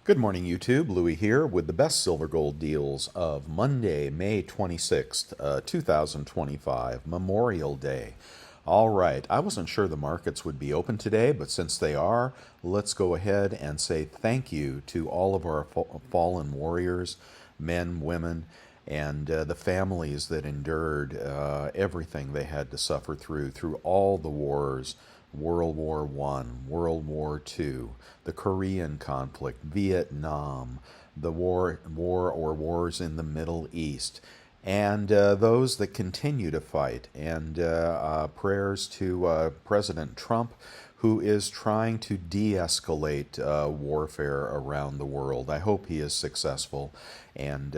Good morning, YouTube. Louie here with the best silver gold deals of Monday, May 26th, 2025, Memorial Day. All right, I wasn't sure the markets would be open today, but since they are, let's go ahead and say thank you to all of our fallen warriors, men, women, and the families that endured everything they had to suffer through all the wars. World War One, World War Two, the Korean conflict, Vietnam, the wars in the Middle East, and those that continue to fight. And prayers to President Trump, who is trying to de-escalate warfare around the world. I hope he is successful. And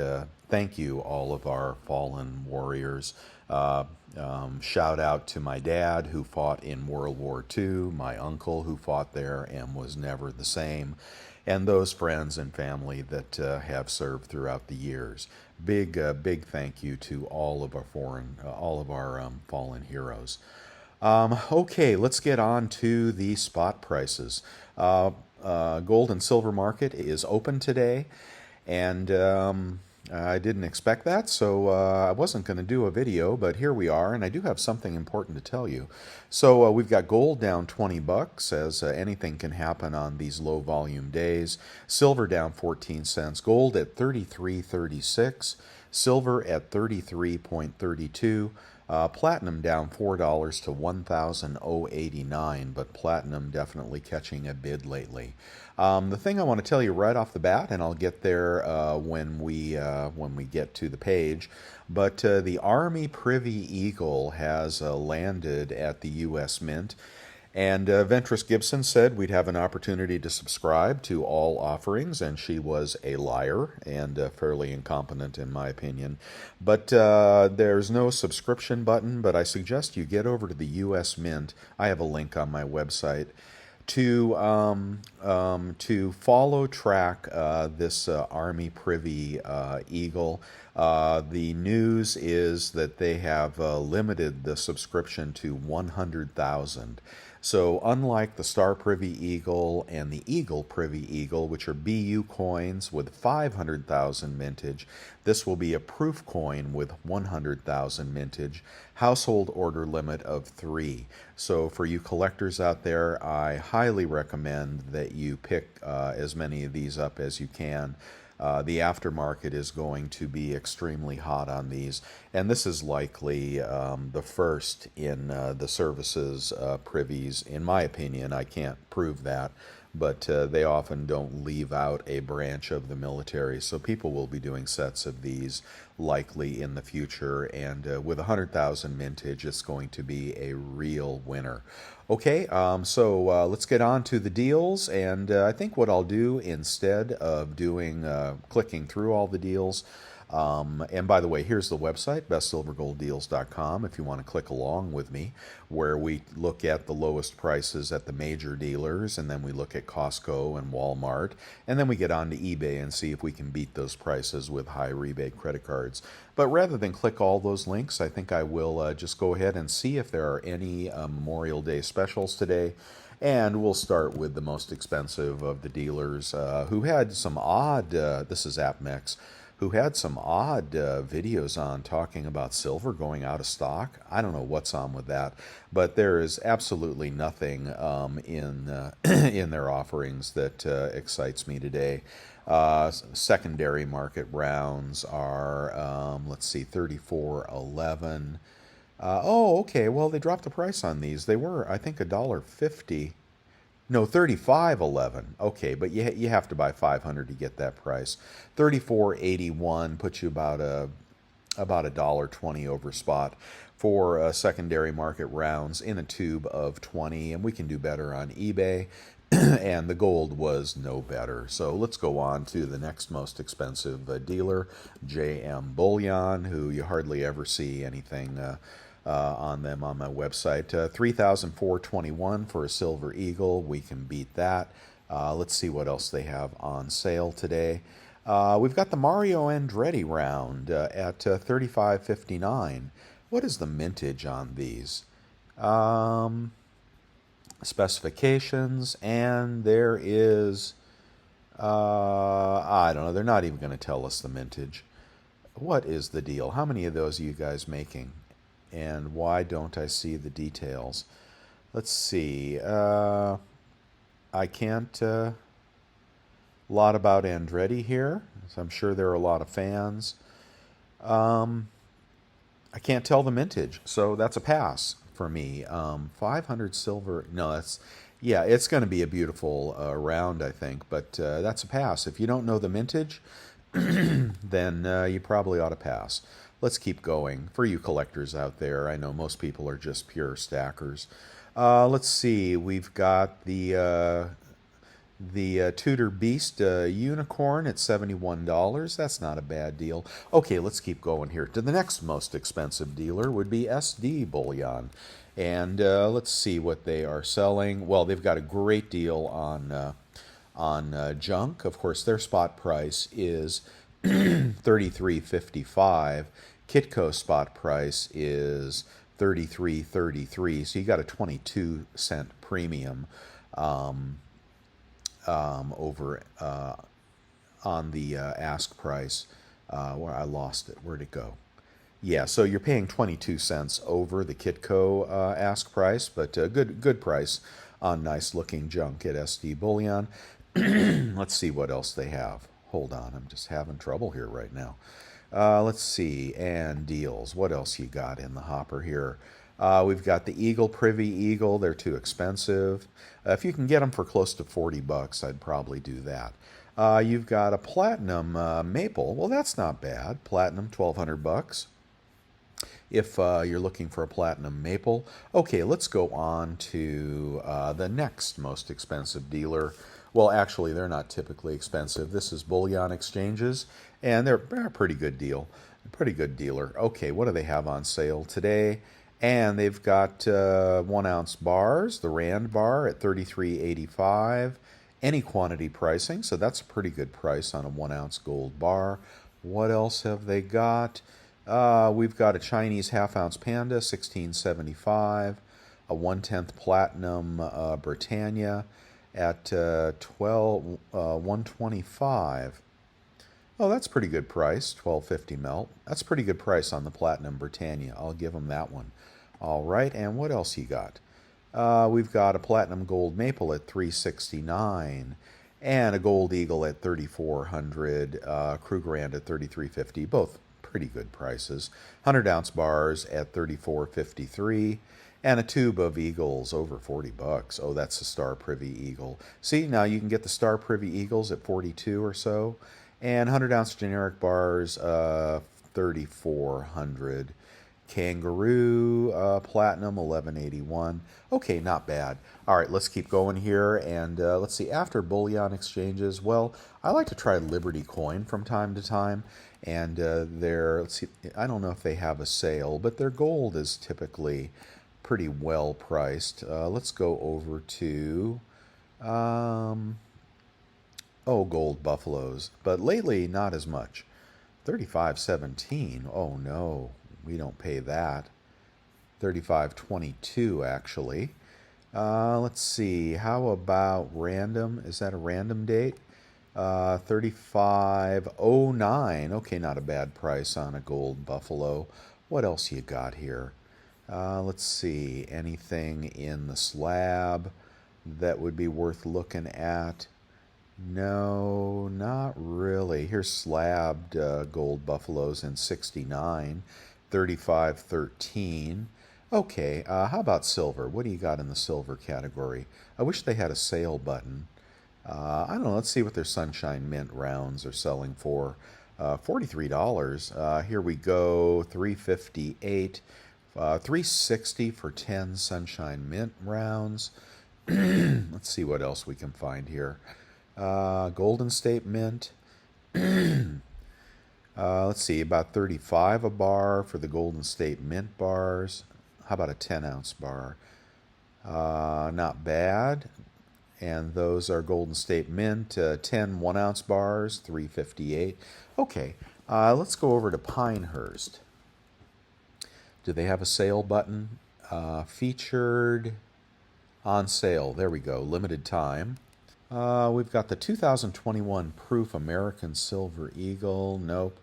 thank you, all of our fallen warriors. Shout out to my dad who fought in World War II, my uncle who fought there and was never the same, and those friends and family that have served throughout the years. Big thank you to all of our fallen heroes. Okay, let's get on to the spot prices. Gold and silver market is open today, and I didn't expect that, so I wasn't going to do a video, but here we are, and I do have something important to tell you. So we've got gold down 20 bucks, as anything can happen on these low volume days. Silver down 14 cents. Gold at 33.36. Silver at 33.32. Platinum down $4 to 1,089, but platinum definitely catching a bid lately. The thing I want to tell you right off the bat, and I'll get there when we get to the page, but the Army Privy Eagle has landed at the US Mint. And Ventress Gibson said we'd have an opportunity to subscribe to all offerings, and she was a liar and fairly incompetent in my opinion. But there's no subscription button, but I suggest you get over to the US Mint. I have a link on my website to follow track this Army Privy Eagle. The news is that they have limited the subscription to 100,000. So unlike the Star Privy Eagle and the Eagle Privy Eagle, which are BU coins with 500,000 mintage, this will be a proof coin with 100,000 mintage, household order limit of 3. So for you collectors out there, I highly recommend that you pick as many of these up as you can. The aftermarket is going to be extremely hot on these, and this is likely the first in the services privies, in my opinion. I can't prove that, but they often don't leave out a branch of the military, so people will be doing sets of these likely in the future, and with 100,000 mintage, it's going to be a real winner. Okay, so let's get on to the deals, and I think what I'll do instead of clicking through all the deals, and by the way, here's the website, bestsilvergolddeals.com, if you want to click along with me, where we look at the lowest prices at the major dealers, and then we look at Costco and Walmart, and then we get on to eBay and see if we can beat those prices with high rebate credit cards. But rather than click all those links, I think I will just go ahead and see if there are any Memorial Day specials today. And we'll start with the most expensive of the dealers who had some odd, this is AppMex, who had some odd videos on talking about silver going out of stock. I don't know what's on with that, but there is absolutely nothing in in their offerings that excites me today. Secondary market rounds are, let's see, 34.11. Oh, okay. Well, they dropped the price on these. They were, I think, $1.50. No, 35.11. Okay, but you have to buy 500 to get that price. 34.81 puts you about $1.20 over spot for secondary market rounds in a tube of 20, and we can do better on eBay. And the gold was no better. So let's go on to the next most expensive dealer, JM Bullion, who you hardly ever see anything on them on my website. 3,421 for a Silver Eagle. We can beat that. Let's see what else they have on sale today. We've got the Mario Andretti round at 35.59. What is the mintage on these? Specifications, and there is I don't know. They're not even going to tell us the mintage. What is the deal? How many of those are you guys making? And why don't I see the details? Let's see. I can't. Lot about Andretti here, so I'm sure there are a lot of fans. Um, I can't tell the mintage, so that's a pass for me. 500 silver. No, that's yeah. It's going to be a beautiful round, I think, but that's a pass. If you don't know the mintage, then you probably ought to pass. Let's keep going. For you collectors out there, I know most people are just pure stackers. Let's see. We've got the Tudor Beast Unicorn at $71. That's not a bad deal. Okay, let's keep going here. To the next most expensive dealer would be SD Bullion. And let's see what they are selling. Well, they've got a great deal on junk. Of course, their spot price is 33.55. Kitco spot price is 33.33. So you got a 22-cent premium over on the ask price. Where I lost it. Where'd it go? Yeah, so you're paying 22 cents over the Kitco ask price, but good price on nice looking junk at SD Bullion. Let's see what else they have. Hold on, I'm just having trouble here right now. Let's see, and deals. What else you got in the hopper here? We've got the Eagle, Privy Eagle. They're too expensive. If you can get them for close to 40 bucks, I'd probably do that. You've got a Platinum Maple. Well, that's not bad. Platinum, 1,200 bucks. If you're looking for a Platinum Maple. Okay, let's go on to the next most expensive dealer. Well, actually, they're not typically expensive. This is Bullion Exchanges, and they're a pretty good deal. A pretty good dealer. Okay, what do they have on sale today? And they've got 1 ounce bars, the Rand bar at $33.85. Any quantity pricing, so that's a pretty good price on a 1 ounce gold bar. What else have they got? We've got a Chinese half-ounce Panda, $16.75. A 1/10 Platinum Britannia at 125. Oh, that's pretty good price, 12.50 melt. That's a pretty good price on the Platinum Britannia. I'll give them that one. All right, and what else you got? We've got a Platinum Gold Maple at 369 and a Gold Eagle at 3,400, Krugerrand at 33.50. Both pretty good prices. 100-ounce bars at 34.53. And a tube of Eagles over 40 bucks. Oh, that's the Star Privy Eagle. See, now you can get the Star Privy Eagles at 42 or so. And 100-ounce generic bars, 3,400. Kangaroo Platinum, 1181. Okay, not bad. All right, let's keep going here. And let's see, after Bullion Exchanges, well, I like to try Liberty Coin from time to time. And let's see, I don't know if they have a sale, but their gold is typically pretty well priced. Let's go over to, gold buffaloes. But lately, not as much. 35.17. Oh no, we don't pay that. 35.22 actually. Let's see. How about random? Is that a random date? 35.09. Okay, not a bad price on a gold buffalo. What else you got here? Let's see. Anything in the slab that would be worth looking at? No, not really. Here's slabbed gold buffaloes in 69, 35.13. Okay, how about silver? What do you got in the silver category? I wish they had a sale button. I don't know. Let's see what their Sunshine Mint rounds are selling for. $43. Here we go. 358. 360 for 10 Sunshine Mint rounds. Let's see what else we can find here. Golden State Mint. Let's see, about 35 a bar for the Golden State Mint bars. How about a 10-ounce bar? Not bad. And those are Golden State Mint, 10 1-ounce bars, 358. Okay, let's go over to Pinehurst. Do they have a sale button? Featured on sale. There we go. Limited time. We've got the 2021 Proof American Silver Eagle. Nope.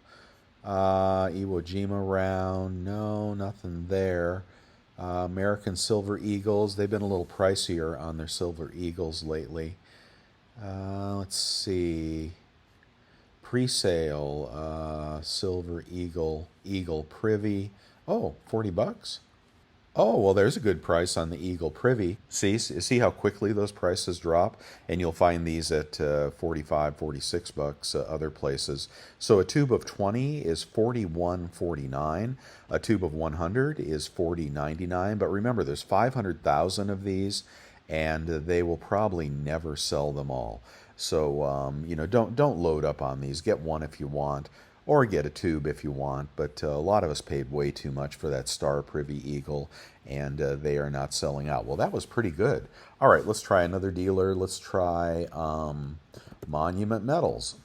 Iwo Jima round. No, nothing there. American Silver Eagles. They've been a little pricier on their Silver Eagles lately. Let's see. Pre-sale Silver Eagle Privy. Oh, $40. Oh, well, there's a good price on the Eagle Privy. See how quickly those prices drop? And you'll find these at 45, $46 other places. So a tube of 20 is 41.49. A tube of 100 is 40.99. But remember, there's 500,000 of these, and they will probably never sell them all. So don't load up on these. Get one if you want, or get a tube if you want. But a lot of us paid way too much for that Star Privy Eagle, and they are not selling out. Well, that was pretty good. All right, let's try another dealer. Let's try Monument Metals.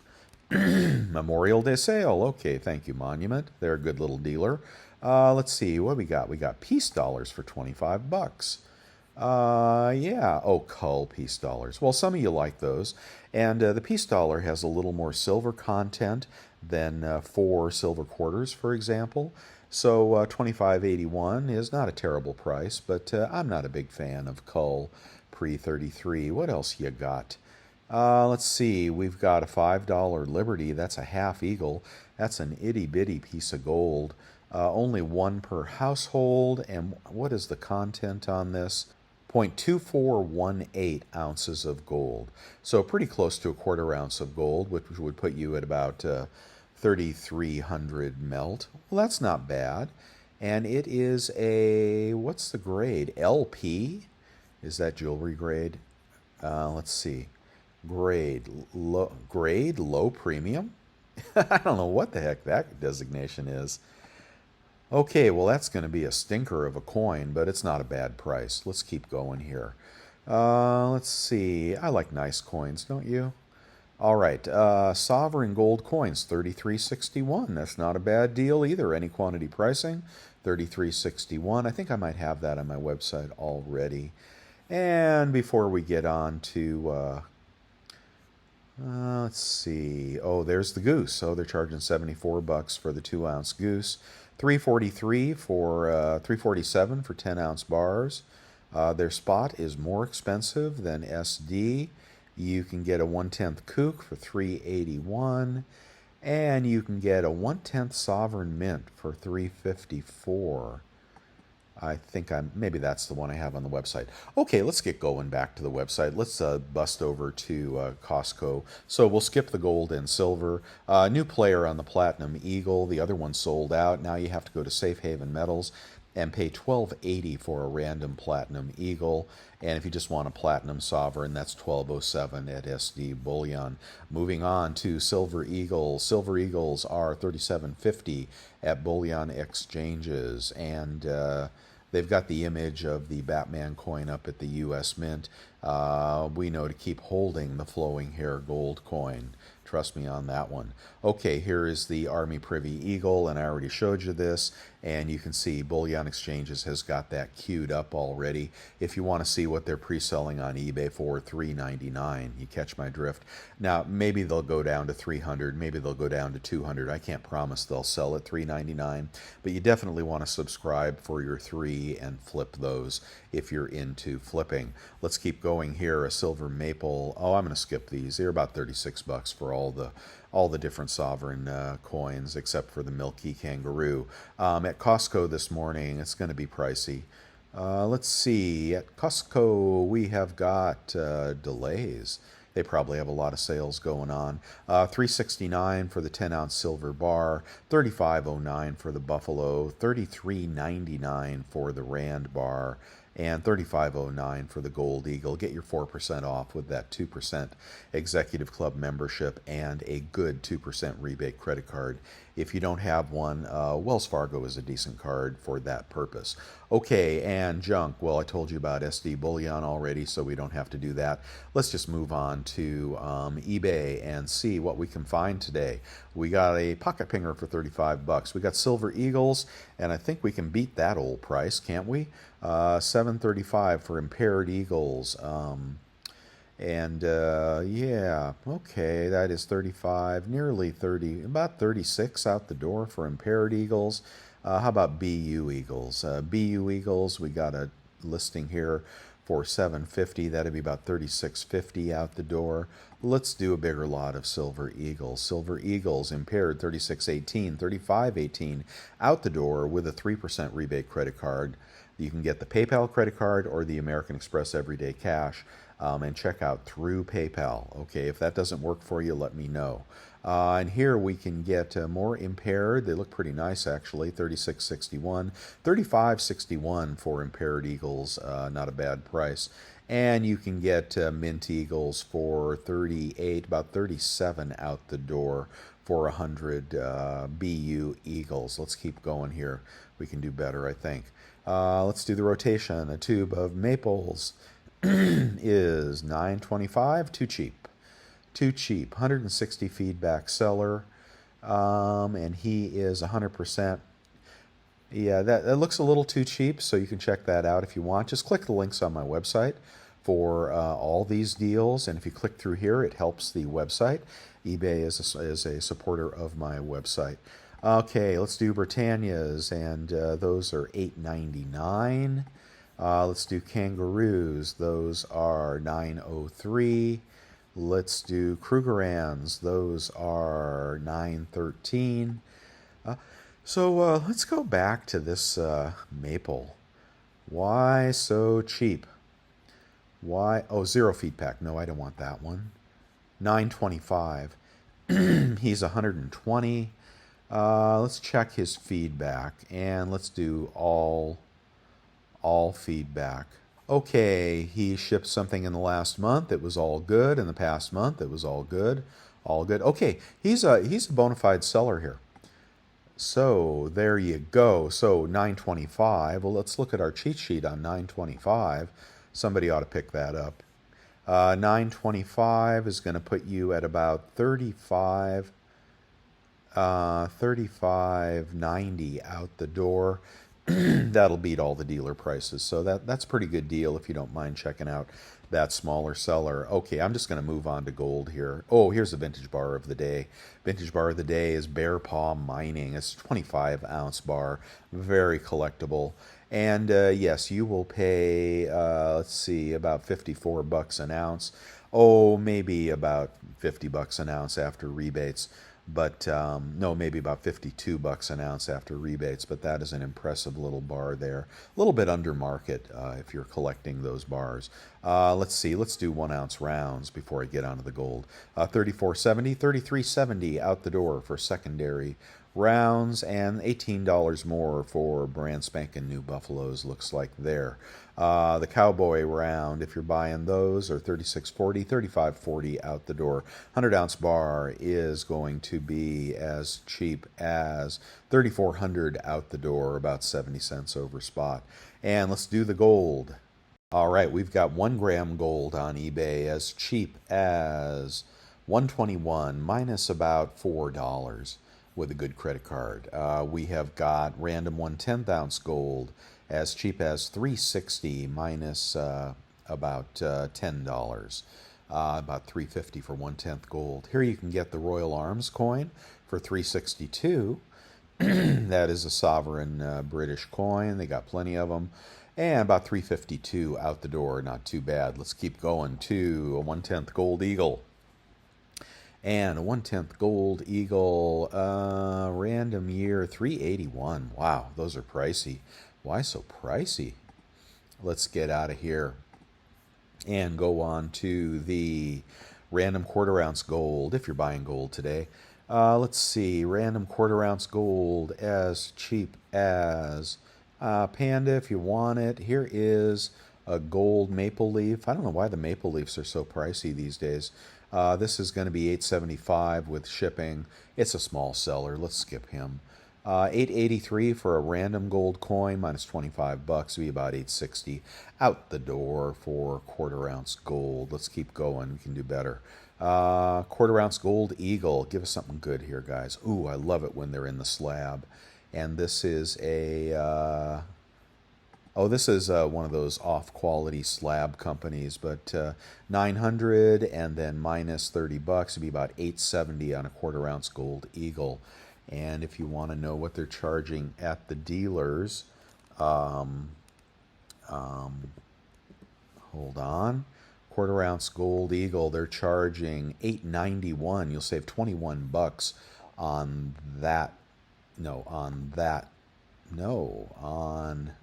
Memorial Day sale. Okay, thank you, Monument. They're a good little dealer. Let's see what we got. We got peace dollars for $25. Yeah. Oh, cull peace dollars. Well, some of you like those. And the peace dollar has a little more silver content than 4 silver quarters, for example. So 25.81 is not a terrible price, but I'm not a big fan of cull pre-33. What else you got? Let's see. We've got a $5 Liberty. That's a half eagle. That's an itty-bitty piece of gold. Only one per household. And what is the content on this? 0.2418 ounces of gold. So pretty close to a quarter ounce of gold, which would put you at about 3,300 melt. Well, that's not bad. And it is a, what's the grade? LP? Is that jewelry grade? Let's see. Grade low premium? I don't know what the heck that designation is. Okay, well, that's going to be a stinker of a coin, but it's not a bad price. Let's keep going here. Let's see. I like nice coins, don't you? All right, sovereign gold coins, 33.61. That's not a bad deal either. Any quantity pricing, 33.61. I think I might have that on my website already. And before we get on to let's see. Oh, there's the goose. Oh, they're charging $74 for the 2-ounce goose. 343 for 347 for 10-ounce bars. Their spot is more expensive than SD. You can get a 1/10 kook for 381, and you can get a 1/10 sovereign mint for 354. I think maybe that's the one I have on the website. Okay, let's get going back to the website. Let's bust over to Costco. So we'll skip the gold and silver. New player on the Platinum Eagle. The other one sold out. Now you have to go to Safe Haven Metals and pay $12.80 for a random Platinum Eagle. And if you just want a Platinum Sovereign, that's $12.07 at SD Bullion. Moving on to Silver Eagle. Silver Eagles are $37.50 at Bullion Exchanges. And they've got the image of the Batman coin up at the US Mint. We know to keep holding the flowing hair gold coin. Trust me on that one. Okay, here is the Army Privy Eagle, and I already showed you this, and you can see Bullion Exchanges has got that queued up already. If you want to see what they're pre-selling on eBay for, $3.99. You catch my drift. Now, maybe they'll go down to 300, maybe they'll go down to 200. I can't promise they'll sell at $3.99, but you definitely want to subscribe for your 3 and flip those if you're into flipping. Let's keep going here. A silver maple. Oh, I'm going to skip these. They're about $36 for all the different sovereign coins except for the Milky Kangaroo. At Costco this morning, it's going to be pricey. Let's see. At Costco, we have got delays. They probably have a lot of sales going on. $3.69 for the 10-ounce silver bar, $35.09 for the Buffalo, $33.99 for the Rand bar, and $35.09 for the Gold Eagle. Get your 4% off with that 2% Executive Club membership and a good 2% rebate credit card. If you don't have one, Wells Fargo is a decent card for that purpose. Okay, and junk. Well, I told you about SD Bullion already, so we don't have to do that. Let's just move on to eBay and see what we can find today. We got a pocket pinger for $35. We got Silver Eagles, and I think we can beat that old price, can't we? $7.35 for Impaired Eagles. And yeah, okay, that is 35, nearly 30, about 36 out the door for impaired eagles. How about BU eagles? BU eagles, we got a listing here for 750. That'd be about 36.50 out the door. Let's do a bigger lot of silver eagles. Silver eagles impaired 36.18, 35.18 out the door with a 3% rebate credit card. You can get the PayPal credit card or the American Express Everyday Cash, and check out through PayPal. Okay, if that doesn't work for you, let me know. And here we can get more impaired. They look pretty nice actually. 36.61, 35.61 for impaired eagles. Not a bad price. And you can get mint eagles for 38, about 37 out the door for 100 BU eagles. Let's keep going here. We can do better, I think. Let's do the rotation. A tube of maples is $9.25. Too cheap. Too cheap. 160 feedback seller. And he is 100%. Yeah, that looks a little too cheap, so you can check that out if you want. Just click the links on my website for all these deals, and if you click through here, it helps the website. eBay is a supporter of my website. Okay, let's do Britannias, and those are $8.99. Let's do kangaroos. Those are $9.03. Let's do Krugerrands. Those are $9.13. So let's go back to this maple. Why so cheap? Why? Oh, zero feedback. No, I don't want that one. $9.25. He's 120. Let's check his feedback, and let's do all feedback. Okay, he shipped something in the last month. It was all good. In the past month, it was all good. All good. Okay, he's a bona fide seller here. So there you go. So 925. Well, let's look at our cheat sheet on 925. Somebody ought to pick that up. 925 is going to put you at about 35.90 out the door. That'll beat all the dealer prices. So that's a pretty good deal if you don't mind checking out that smaller seller. Okay, I'm just going to move on to gold here. Oh, here's the vintage bar of the day. Vintage bar of the day is Bear Paw Mining. It's a 25-ounce bar, very collectible. And yes, you will pay, let's see, about 54 bucks an ounce. Oh, maybe about 50 bucks an ounce after rebates. But no, maybe about 52 bucks an ounce after rebates. But that is an impressive little bar there. A little bit under market if you're collecting those bars. Let's see. Let's do 1 ounce rounds before I get onto the gold. 34.70, 33.70 out the door for secondary rounds, and $18 more for brand spanking new buffaloes. Looks like there. The cowboy round, if you're buying those, are $36.40, $35.40 out the door. 100-ounce bar is going to be as cheap as $3,400 out the door, about 70 cents over spot. And let's do the gold. All right, we've got 1 gram gold on eBay as cheap as $121 minus about $4 with a good credit card. We have got random 1/10 ounce gold as cheap as $360 minus about $10. About $350 for 1/10 gold. Here you can get the Royal Arms coin for $362. That is a sovereign British coin. They got plenty of them. And about $352 out the door. Not too bad. Let's keep going to a 1/10 gold eagle. And a 1/10 gold eagle, random year, $381. Wow, those are pricey. Why so pricey? Let's get out of here and go on to the random 1/4 ounce gold, if you're buying gold today. Let's see, random 1/4 ounce gold as cheap as Panda, if you want it. Here is a gold maple leaf. I don't know why the maple leafs are so pricey these days. This is going to be $8.75 with shipping. It's a small seller. Let's skip him. $8.83 for a random gold coin minus 25 bucks. Would be about $8.60 out the door for 1/4 ounce gold. Let's keep going. We can do better. 1/4 ounce gold eagle. Give us something good here, guys. Ooh, I love it when they're in the slab. And this is a Oh, this is one of those off-quality slab companies, but 900 and then minus $30 would be about 870 on a quarter ounce gold eagle. And if you want to know what they're charging at the dealers, hold on. Quarter ounce gold eagle, they're charging 891. You'll save $21 on that. No, on that. No, on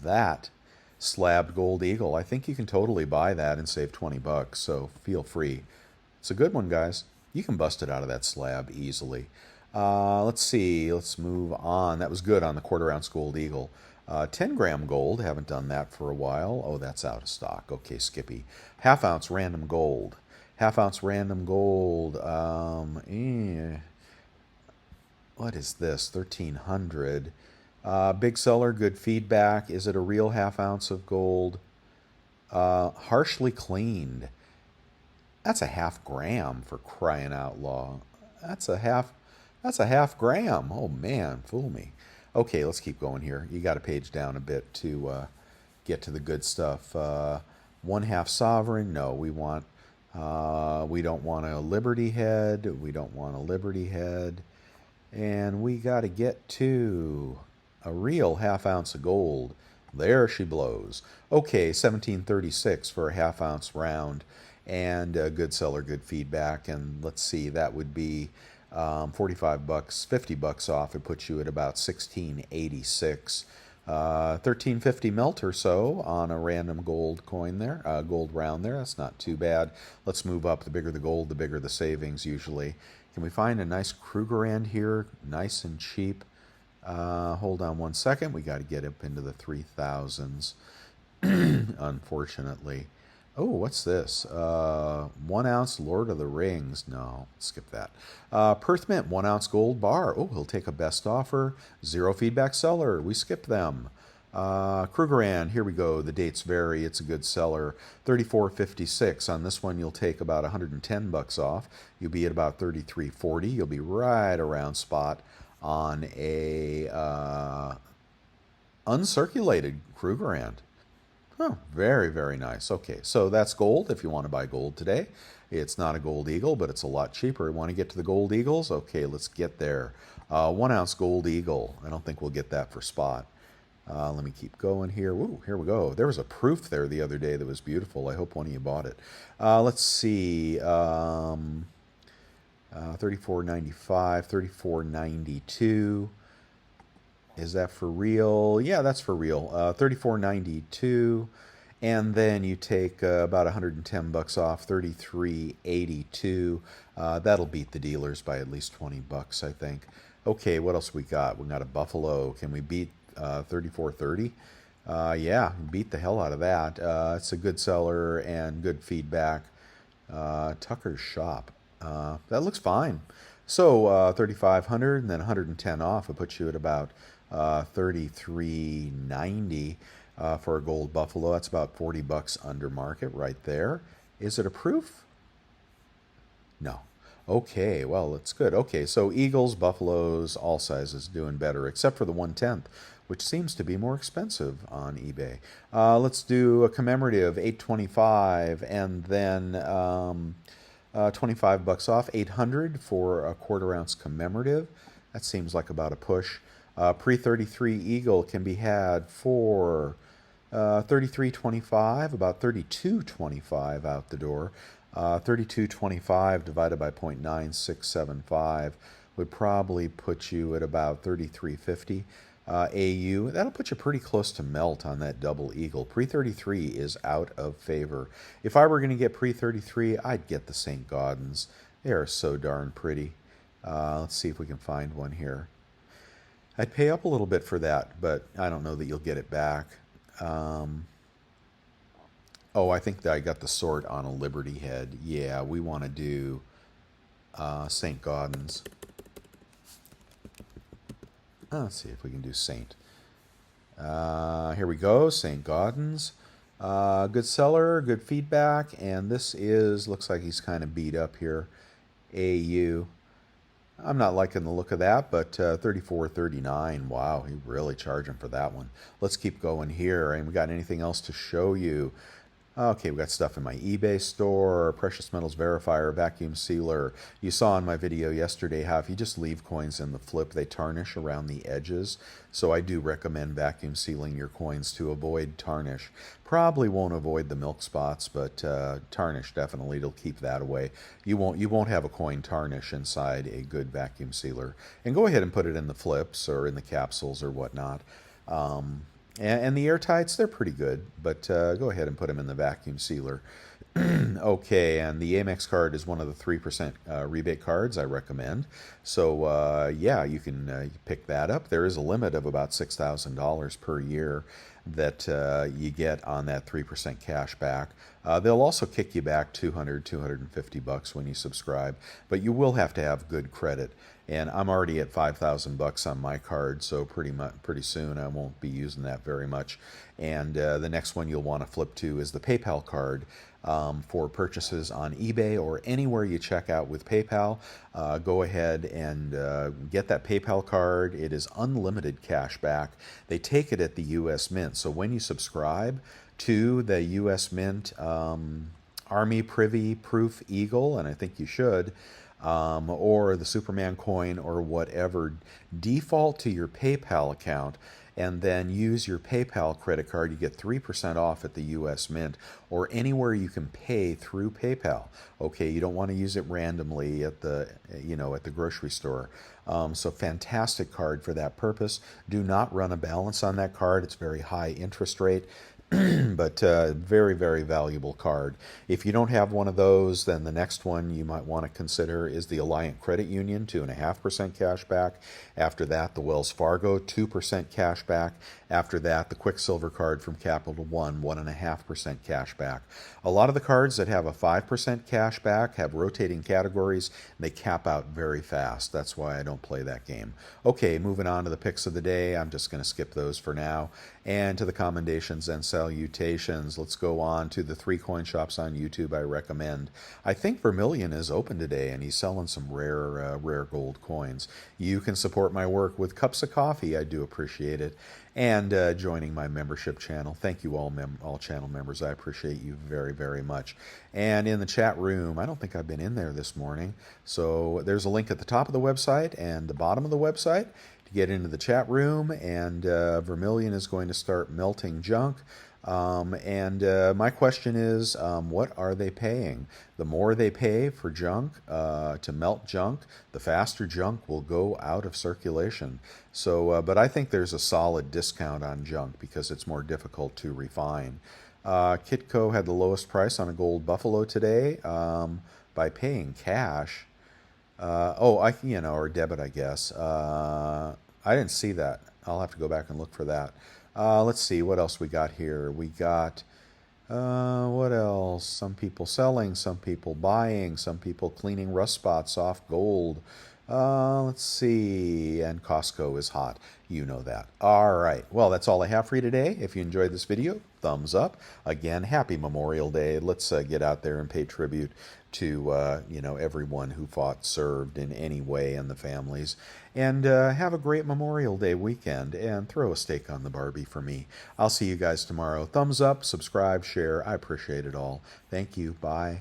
that slabbed gold eagle. I think you can totally buy that and save $20, so feel free. It's a good one, guys. You can bust it out of that slab easily. Let's see. Let's move on. That was good on the quarter ounce gold eagle. 10-gram gold. Haven't done that for a while. Oh, that's out of stock. Okay, Skippy. Half ounce random gold. Half ounce random gold. What is this? 1300. Big seller, good feedback. Is it a real half ounce of gold? Harshly cleaned. That's a half gram, for crying out loud. That's a half gram. Oh man, fool me. Okay, let's keep going here. You got to page down a bit to get to the good stuff. 1/2 sovereign. No, we don't want a Liberty head. We don't want a Liberty head. And we got to get to a real half ounce of gold. There she blows. Okay, 1736 for a half ounce round, and a good seller, good feedback. And let's see, that would be $45, $50 off. It puts you at about 1686. 1350 melt or so on a random gold coin there, gold round there. That's not too bad. Let's move up. The bigger the gold, the bigger the savings usually. Can we find a nice Krugerrand here, nice and cheap? Hold on one second. We got to get up into the 3000s, unfortunately. Oh, what's this? 1 ounce Lord of the Rings. No, skip that. Perth Mint, 1 ounce gold bar. Oh, he'll take a best offer. Zero feedback seller. We skip them. Krugerrand, here we go. The dates vary. It's a good seller. 34.56. On this one, you'll take about $110 off. You'll be at about 33.40. You'll be right around spot on a uncirculated Krugerrand. Oh, very, very nice. Okay, so that's gold if you want to buy gold today. It's not a gold eagle, but it's a lot cheaper. Want to get to the gold eagles? Okay, let's get there. 1 ounce gold eagle. I don't think we'll get that for spot. Let me keep going here. Ooh, here we go. There was a proof there the other day that was beautiful. I hope one of you bought it. Let's see. 34.95, 34.92. Is that for real? Yeah, that's for real. 34.92, and then you take about $110 off. 33.82. That'll beat the dealers by at least $20, I think. Okay, what else we got? We got a Buffalo. Can we beat 34.30? Yeah, beat the hell out of that. It's a good seller and good feedback. Tucker's Shop. That looks fine. So 3,500 and then 110 off. It puts you at about 33.90 for a gold buffalo. That's about $40 under market right there. Is it a proof? No. Okay, well, it's good. Okay, so eagles, buffaloes, all sizes doing better, except for the 1/10, which seems to be more expensive on eBay. Let's do a commemorative, 825, and then $25 off, 800 for a quarter ounce commemorative. That seems like about a push. Pre-33 eagle can be had for 33.25, about 32.25 out the door. 32.25 divided by 0.9675 would probably put you at about 33.50 AU. That'll put you pretty close to melt on that double eagle. Pre-33 is out of favor. If I were going to get pre-33, I'd get the St. Gaudens. They are so darn pretty. Let's see if we can find one here. I'd pay up a little bit for that, but I don't know that you'll get it back. Oh, I think that I got the sort on a Liberty head. Yeah, we want to do St. Gaudens. Let's see if we can do Saint. Here we go, St. Gaudens. Good seller, good feedback, and this is, looks like he's kind of beat up here. AU. I'm not liking the look of that, but 34.39. Wow, he really charging for that one. Let's keep going here. And we got anything else to show you? Okay, we got stuff in my eBay store, precious metals verifier, vacuum sealer. You saw in my video yesterday how if you just leave coins in the flip, they tarnish around the edges. So I do recommend vacuum sealing your coins to avoid tarnish. Probably won't avoid the milk spots, but tarnish definitely. It'll keep that away. You won't have a coin tarnish inside a good vacuum sealer. And go ahead and put it in the flips or in the capsules or whatnot. And the airtights, they're pretty good, but go ahead and put them in the vacuum sealer. Okay, and the Amex card is one of the 3% rebate cards I recommend. So, yeah, you can pick that up. There is a limit of about $6,000 per year that you get on that 3% cash back. They'll also kick you back $250 when you subscribe, but you will have to have good credit. And I'm already at $5,000 on my card, so pretty soon I won't be using that very much. And the next one you'll want to flip to is the PayPal card. For purchases on eBay or anywhere you check out with PayPal, go ahead and get that PayPal card. It is unlimited cash back. They take it at the US Mint. So when you subscribe to the US Mint Army Privy Proof Eagle, and I think you should, or the Superman coin or whatever, default to your PayPal account and then use your PayPal credit card. You get 3% off at the US Mint or anywhere you can pay through PayPal. Okay, you don't want to use it randomly at the at the grocery store. So fantastic card for that purpose. Do not run a balance on that card. It's very high interest rate. But very, very valuable card. If you don't have one of those, then the next one you might want to consider is the Alliant Credit Union, 2.5% cash back. After that, the Wells Fargo, 2% cash back. After that, the Quicksilver card from Capital One, 1.5% cash back. A lot of the cards that have a 5% cash back have rotating categories. They cap out very fast. That's why I don't play that game. Okay, moving on to the picks of the day. I'm just going to skip those for now. And to the commendations and salutations. Let's go on to the 3 coin shops on YouTube I recommend. I think Vermilion is open today, and he's selling some rare gold coins. You can support my work with cups of coffee. I do appreciate it. And joining my membership channel. Thank you all channel members. I appreciate you very, very much. And in the chat room, I don't think I've been in there this morning. So there's a link at the top of the website and the bottom of the website to get into the chat room. And Vermilion is going to start melting junk. My question is, what are they paying? The more they pay for junk, to melt junk, the faster junk will go out of circulation. So, but I think there's a solid discount on junk because it's more difficult to refine. Kitco had the lowest price on a gold buffalo today by paying cash. Or debit, I guess. I didn't see that. I'll have to go back and look for that. Let's see what else we got here. We got, what else? Some people selling, some people buying, some people cleaning rust spots off gold. Let's see. And Costco is hot. You know that. All right. Well, that's all I have for you today. If you enjoyed this video, thumbs up. Again, happy Memorial Day. Let's get out there and pay tribute to everyone who fought, served in any way, and the families. And have a great Memorial Day weekend, and throw a steak on the Barbie for me. I'll see you guys tomorrow. Thumbs up, subscribe, share. I appreciate it all. Thank you. Bye.